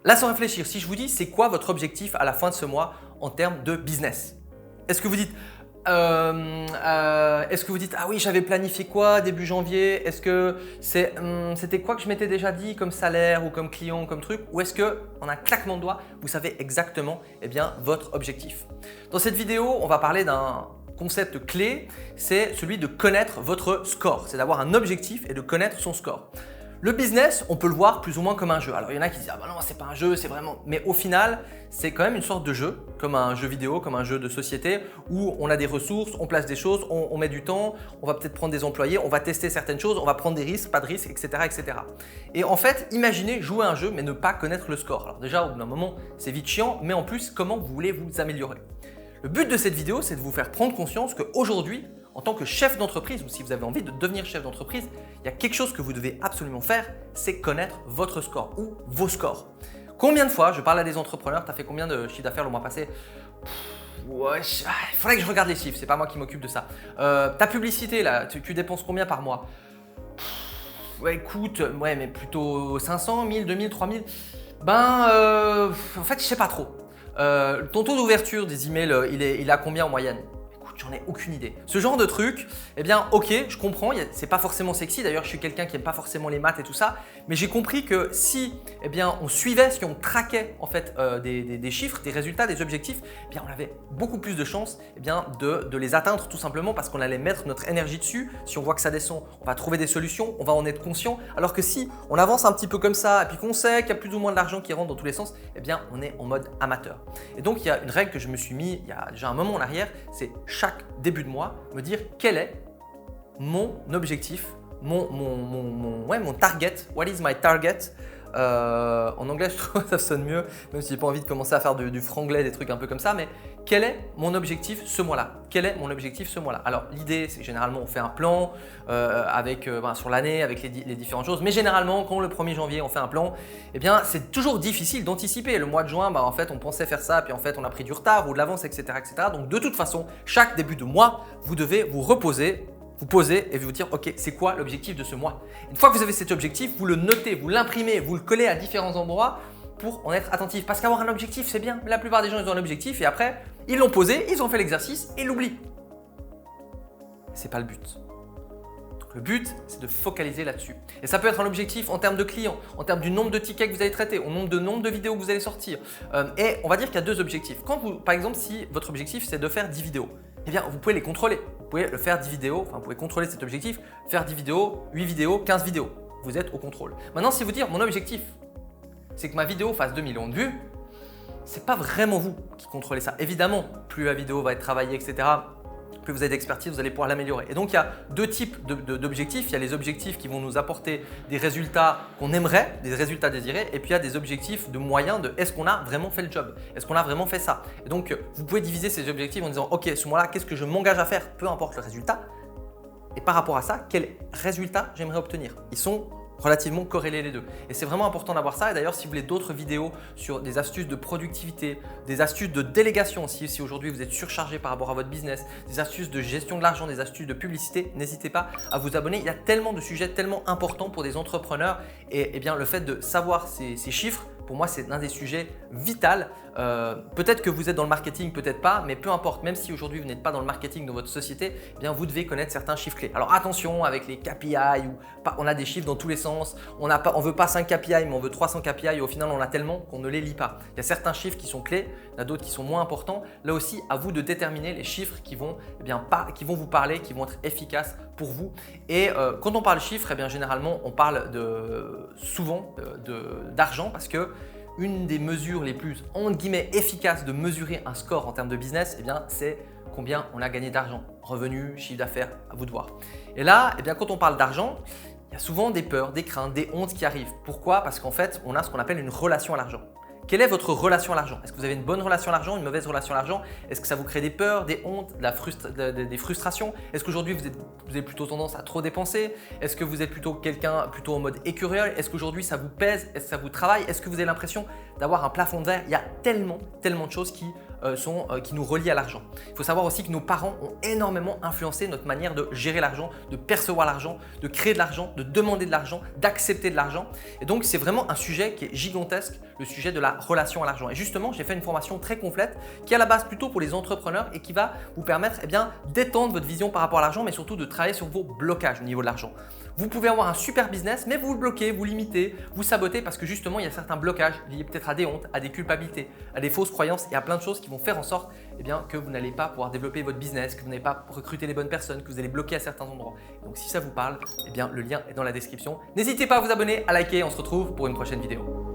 Là, sans réfléchir, si je vous dis c'est quoi votre objectif à la fin de ce mois en termes de business? Est-ce que vous dites ah oui, j'avais planifié quoi début janvier? Est-ce que c'était quoi que je m'étais déjà dit comme salaire ou comme client ou comme truc? Ou est-ce que en un claquement de doigts, vous savez exactement votre objectif? Dans cette vidéo, on va parler d'un concept clé, c'est celui de connaître votre score. C'est d'avoir un objectif et de connaître son score. Le business, on peut le voir plus ou moins comme un jeu. Alors il y en a qui disent « Ah bah non, c'est pas un jeu, c'est vraiment… » Mais au final, c'est quand même une sorte de jeu, comme un jeu vidéo, comme un jeu de société où on a des ressources, on place des choses, on met du temps, on va peut-être prendre des employés, on va tester certaines choses, on va prendre des risques, pas de risques, etc. etc. Et en fait, imaginez jouer à un jeu mais ne pas connaître le score. Alors déjà, au bout d'un moment, c'est vite chiant, mais en plus, comment vous voulez vous améliorer? Le but de cette vidéo, c'est de vous faire prendre conscience qu'aujourd'hui, en tant que chef d'entreprise ou si vous avez envie de devenir chef d'entreprise, il y a quelque chose que vous devez absolument faire, c'est connaître votre score ou vos scores. Combien de fois, je parle à des entrepreneurs, tu as fait combien de chiffre d'affaires le mois passé? Ouais, il faudrait que je regarde les chiffres, c'est pas moi qui m'occupe de ça. Ta publicité, là, tu dépenses combien par mois? Ouais, écoute, ouais, mais plutôt 500, 1000, 2000, 3000. En fait, je sais pas trop. Ton taux d'ouverture des emails, il a combien en moyenne? J'en ai aucune idée. Ce genre de truc, ok, je comprends, c'est pas forcément sexy. D'ailleurs, je suis quelqu'un qui n'aime pas forcément les maths et tout ça. Mais j'ai compris que si on suivait, si on traquait en fait des chiffres, des résultats, des objectifs, on avait beaucoup plus de chances de les atteindre tout simplement parce qu'on allait mettre notre énergie dessus. Si on voit que ça descend, on va trouver des solutions, on va en être conscient. Alors que si on avance un petit peu comme ça et puis qu'on sait qu'il y a plus ou moins de l'argent qui rentre dans tous les sens, on est en mode amateur. Et donc, il y a une règle que je me suis mis il y a déjà un moment en arrière, c'est chaque début de mois, me dire quel est mon objectif, mon target, what is my target. En anglais, je trouve que ça sonne mieux, même si j'ai pas envie de commencer à faire du franglais, des trucs un peu comme ça, mais quel est mon objectif ce mois-là? Quel est mon objectif ce mois-là? Alors l'idée, c'est que généralement on fait un plan sur l'année avec les différentes choses, mais généralement quand le 1er janvier on fait un plan, c'est toujours difficile d'anticiper. Le mois de juin, en fait on pensait faire ça, puis en fait on a pris du retard ou de l'avance, etc., etc. Donc de toute façon, chaque début de mois, vous devez vous reposer, vous posez et vous dire ok, c'est quoi l'objectif de ce mois? Une fois que vous avez cet objectif, vous le notez, vous l'imprimez, vous le collez à différents endroits pour en être attentif. Parce qu'avoir un objectif, c'est bien. Mais la plupart des gens, ils ont un objectif et après, ils l'ont posé, ils ont fait l'exercice et ils l'oublient. C'est pas le but. Donc le but, c'est de focaliser là-dessus. Et ça peut être un objectif en termes de clients, en termes du nombre de tickets que vous allez traiter, au nombre de vidéos que vous allez sortir. Et on va dire qu'il y a deux objectifs. Par exemple, si votre objectif, c'est de faire 10 vidéos, vous pouvez les contrôler. Vous pouvez le faire 10 vidéos, vous pouvez contrôler cet objectif, faire 10 vidéos, 8 vidéos, 15 vidéos. Vous êtes au contrôle. Maintenant, si vous dites mon objectif, c'est que ma vidéo fasse 2 millions de vues, c'est pas vraiment vous qui contrôlez ça. Évidemment, plus la vidéo va être travaillée, etc., plus vous avez d'expertise, vous allez pouvoir l'améliorer. Et donc, il y a deux types d'objectifs. Il y a les objectifs qui vont nous apporter des résultats qu'on aimerait, des résultats désirés. Et puis, il y a des objectifs de moyens de est-ce qu'on a vraiment fait le job? Est-ce qu'on a vraiment fait ça? Et donc, vous pouvez diviser ces objectifs en disant ok, ce mois-là, qu'est-ce que je m'engage à faire? Peu importe le résultat. Et par rapport à ça, quel résultat j'aimerais obtenir? Ils sont relativement corrélés les deux. Et c'est vraiment important d'avoir ça. Et d'ailleurs, si vous voulez d'autres vidéos sur des astuces de productivité, des astuces de délégation aussi, si aujourd'hui vous êtes surchargé par rapport à votre business, des astuces de gestion de l'argent, des astuces de publicité, n'hésitez pas à vous abonner. Il y a tellement de sujets tellement importants pour des entrepreneurs et le fait de savoir ces chiffres, pour moi, c'est l'un des sujets vitaux. Peut-être que vous êtes dans le marketing, peut-être pas, mais peu importe. Même si aujourd'hui vous n'êtes pas dans le marketing de votre société, vous devez connaître certains chiffres clés. Alors attention avec les KPI, on a des chiffres dans tous les sens. On ne veut pas 5 KPI, mais on veut 300 KPI et au final, on a tellement qu'on ne les lit pas. Il y a certains chiffres qui sont clés, il y en a d'autres qui sont moins importants. Là aussi, à vous de déterminer les chiffres qui vont vous parler, qui vont être efficaces pour vous. Et quand on parle chiffres, généralement, on parle souvent d'argent parce que une des mesures les plus entre guillemets efficaces de mesurer un score en termes de business, c'est combien on a gagné d'argent, revenus, chiffre d'affaires, à vous de voir. Et là, quand on parle d'argent, il y a souvent des peurs, des craintes, des hontes qui arrivent. Pourquoi? Parce qu'en fait, on a ce qu'on appelle une relation à l'argent. Quelle est votre relation à l'argent? Est-ce que vous avez une bonne relation à l'argent, une mauvaise relation à l'argent? Est-ce que ça vous crée des peurs, des hontes, des frustrations? Est-ce qu'aujourd'hui vous avez plutôt tendance à trop dépenser? Est-ce que vous êtes plutôt quelqu'un en mode écureuil? Est-ce qu'aujourd'hui ça vous pèse? Est-ce que ça vous travaille? Est-ce que vous avez l'impression d'avoir un plafond de verre? Il y a tellement de choses qui nous relient à l'argent. Il faut savoir aussi que nos parents ont énormément influencé notre manière de gérer l'argent, de percevoir l'argent, de créer de l'argent, de demander de l'argent, d'accepter de l'argent. Et donc, c'est vraiment un sujet qui est gigantesque. le sujet de la relation à l'argent. Et justement, j'ai fait une formation très complète qui est à la base plutôt pour les entrepreneurs et qui va vous permettre d'étendre votre vision par rapport à l'argent, mais surtout de travailler sur vos blocages au niveau de l'argent. Vous pouvez avoir un super business, mais vous le bloquez, vous limitez, vous sabotez parce que justement, il y a certains blocages liés peut-être à des hontes, à des culpabilités, à des fausses croyances et à plein de choses qui vont faire en sorte que vous n'allez pas pouvoir développer votre business, que vous n'allez pas recruter les bonnes personnes, que vous allez bloquer à certains endroits. Donc si ça vous parle, le lien est dans la description. N'hésitez pas à vous abonner, à liker, on se retrouve pour une prochaine vidéo.